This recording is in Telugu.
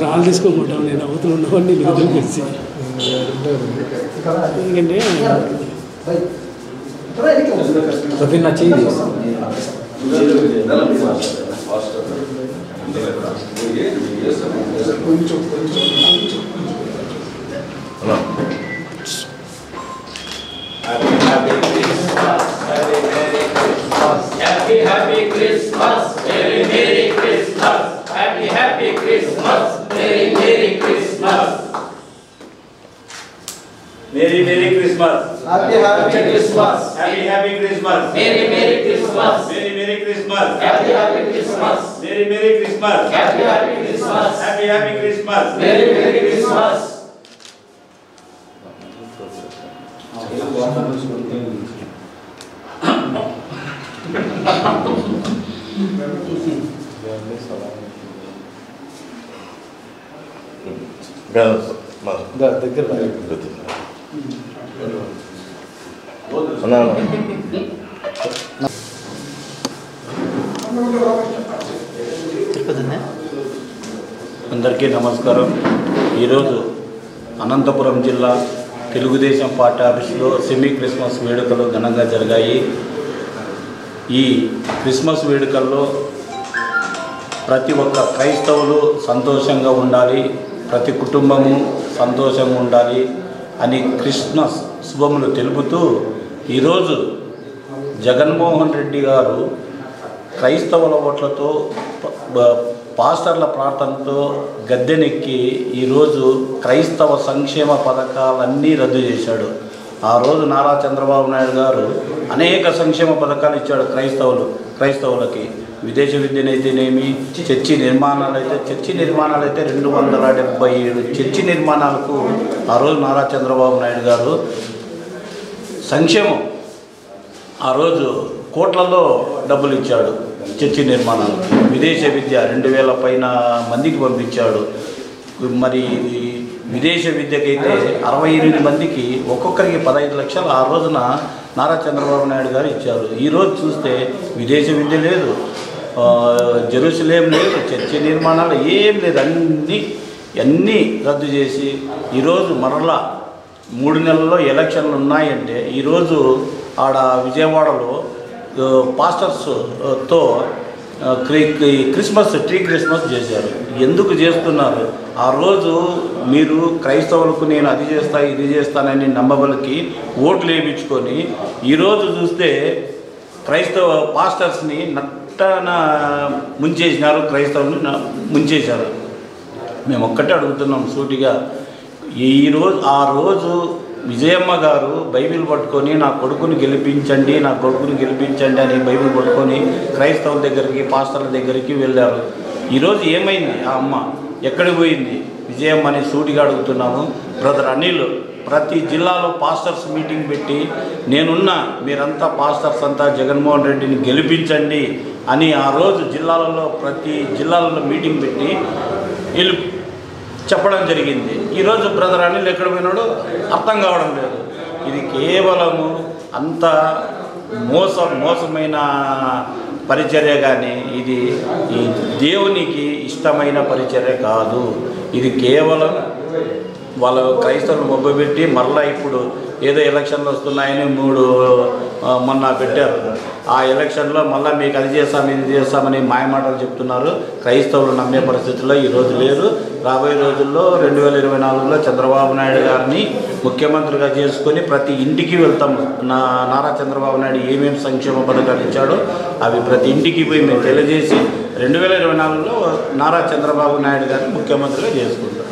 రాళ్ళు తీసుకోమంటాం నేను అవతలు ఉన్నవాడిని నిధులు కలిసి ఎందుకంటే నా చేయి Happy Christmas, Merry Merry Christmas, Happy Christmas, Merry Merry Christmas, Merry Merry Christmas, Happy Christmas, Happy Christmas, Merry Merry Christmas, Merry Merry Christmas, Happy Christmas, Merry Merry Christmas, Happy Christmas, Happy Christmas, Merry Merry Christmas. దగ్గర అందరికీ నమస్కారం. ఈరోజు అనంతపురం జిల్లా తెలుగుదేశం పార్టీ ఆఫీసులో సెమీ క్రిస్మస్ వేడుకలు ఘనంగా జరిగాయి. ఈ క్రిస్మస్ వేడుకల్లో ప్రతి ఒక్క క్రైస్తవులు సంతోషంగా ఉండాలి, ప్రతి కుటుంబము సంతోషంగా ఉండాలి అని క్రిస్మస్ శుభములు తెలుపుతూ ఈరోజు జగన్మోహన్ రెడ్డి గారు క్రైస్తవుల ఓట్లతో పాస్టర్ల ప్రార్థనతో గద్దెనెక్కి ఈరోజు క్రైస్తవ సంక్షేమ పథకాలన్నీ రద్దు చేశాడు. ఆ రోజు నారా చంద్రబాబు నాయుడు గారు అనేక సంక్షేమ పథకాలు ఇచ్చాడు క్రైస్తవులకి. విదేశ విద్యనైతేనేమి, చర్చి నిర్మాణాలు అయితే 277 చర్చి నిర్మాణాలకు ఆ రోజు నారా చంద్రబాబు నాయుడు గారు సంక్షేమం ఆ రోజు కోట్లలో డబ్బులు ఇచ్చాడు. చర్చి నిర్మాణాలు, విదేశ విద్య 2000 పైన మందికి పంపించాడు. మరి విదేశ విద్యకైతే 68 మందికి ఒక్కొక్కరికి 15 లక్షలు ఆ రోజున నారా చంద్రబాబు నాయుడు గారు ఇచ్చారు. ఈరోజు చూస్తే విదేశ విద్య లేదు, జెరూసలేం లేదు, చర్చి నిర్మాణాలు ఏం లేదు, అన్నీ రద్దు చేసి ఈరోజు మరలా 3 నెలల్లో ఎలక్షన్లు ఉన్నాయంటే ఈరోజు ఆడ విజయవాడలో పాస్టర్స్తో ట్రీ క్రిస్మస్ చేశారు. ఎందుకు చేస్తున్నారు? ఆ రోజు మీరు క్రైస్తవులకు నేను అది చేస్తా ఇది చేస్తానని నమ్మబలికి ఓట్లు వేయించుకొని ఈరోజు చూస్తే క్రైస్తవ పాస్టర్స్ని నట్టన ముంచేసినారు, క్రైస్తవుని ముంచేశారు. మేము ఒక్కటే అడుగుతున్నాం సూటిగా, ఆ రోజు విజయమ్మ గారు బైబిల్ పట్టుకొని నా కొడుకుని గెలిపించండి అని బైబిల్ పట్టుకొని క్రైస్తవుల దగ్గరికి, పాస్టర్ల దగ్గరికి వెళ్ళారు. ఈరోజు ఏమైంది? ఆ అమ్మ ఎక్కడికి పోయింది? విజయమ్మని సూటిగా అడుగుతున్నాము. బ్రదర్ అనిల్ ప్రతి జిల్లాలో పాస్టర్స్ మీటింగ్ పెట్టి నేనున్నా, మీరంతా పాస్టర్స్ అంతా జగన్మోహన్ రెడ్డిని గెలిపించండి అని ఆ రోజు ప్రతి జిల్లాలలో మీటింగ్ పెట్టి వీళ్ళు చెప్పడం జరిగింది. ఈరోజు బ్రదర్ అనిల్ ఎక్కడ పోయినాడో అర్థం కావడం లేదు. ఇది కేవలము అంత మోసమైన పరిచర్య, కానీ ఇది ఈ దేవునికి ఇష్టమైన పరిచర్య కాదు. ఇది కేవలం వాళ్ళ క్రైస్తవులు మొబ్బపెట్టి మరలా ఇప్పుడు ఏదో ఎలక్షన్లు వస్తున్నాయని మొన్న పెట్టారు. ఆ ఎలక్షన్లో మళ్ళీ మీకు అది చేస్తాం ఇది చేస్తామని మాయమాటలు చెప్తున్నారు. క్రైస్తవులు నమ్మే పరిస్థితుల్లో ఈరోజు లేరు. రాబోయే రోజుల్లో 2024లో చంద్రబాబు నాయుడు గారిని ముఖ్యమంత్రిగా చేసుకొని ప్రతి ఇంటికి వెళ్తాము. నారా చంద్రబాబు నాయుడు ఏమేమి సంక్షేమ పథకాలు ఇచ్చాడో అవి ప్రతి ఇంటికి పోయి మేము తెలియజేసి 2024లో నారా చంద్రబాబు నాయుడు గారిని ముఖ్యమంత్రిగా చేసుకుంటాం.